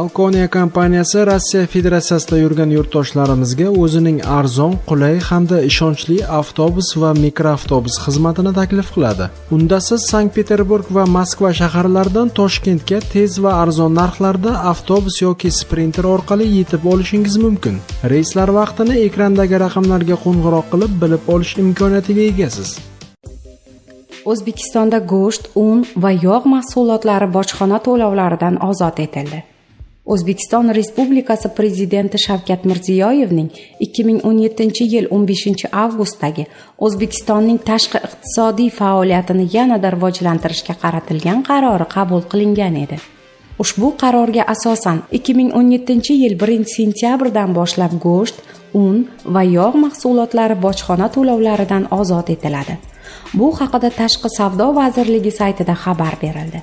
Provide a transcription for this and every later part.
Valkonia kompaniyasi Rossiya Federatsiyasida yurgan yurtdoshlarimizga o'zining arzon, qulay hamda ishonchli avtobus va mikroavtobus xizmatini taklif qiladi. Unda siz Sankt-Peterburg va Moskva shaharlaridan Toshkentga tez va arzon narxlarda avtobus yoki Sprinter orqali yetib olishingiz mumkin. Reyslar vaqtini ekrandagi raqamlarga qo'ng'iroq qilib bilib olish imkoniyatiga egasiz. O'zbekistonda go'sht, un va yog' mahsulotlari bojxona to'lovlaridan ozod etildi. O'zbekiston Respublikasi Prezidenti Shavkat Mirziyoyevning 2017-yil 15-avgustdagi O'zbekistonning tashqi iqtisodiy faoliyatini yanada rivojlantirishga qaratilgan qarori qabul qilingan edi. Ushbu qarorga asosan 2017-yil 1-sentyabrdan boshlab go'sht, un va yog' mahsulotlari bojxona to'lovlaridan ozod etiladi. Bu haqida Tashqi savdo vazirligi saytida xabar berildi.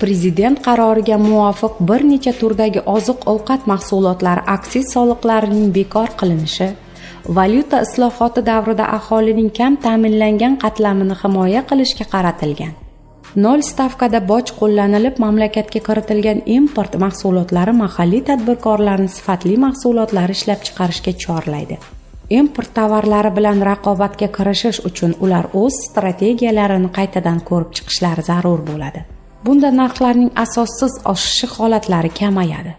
Prezident qaroriga muvofiq bir necha turdagi oziq-ovqat mahsulotlari aksiz soliqlarining bekor qilinishi, valyuta islohoti davrida aholining kam ta'minlangan qatlamini himoya qilishga qaratilgan. 0 stavkada boj qo'llanilib, mamlakatga kiritilgan import mahsulotlari mahalliy tadbirkorlarni sifatli mahsulotlar ishlab chiqarishga chorlaydi. Import tovarlari bilan raqobatga kirishish uchun ular o'z strategiyalarini qaytadan ko'rib chiqishlari zarur bo'ladi. Bunda narxlarning asossiz oshishi holatlari kamayadi.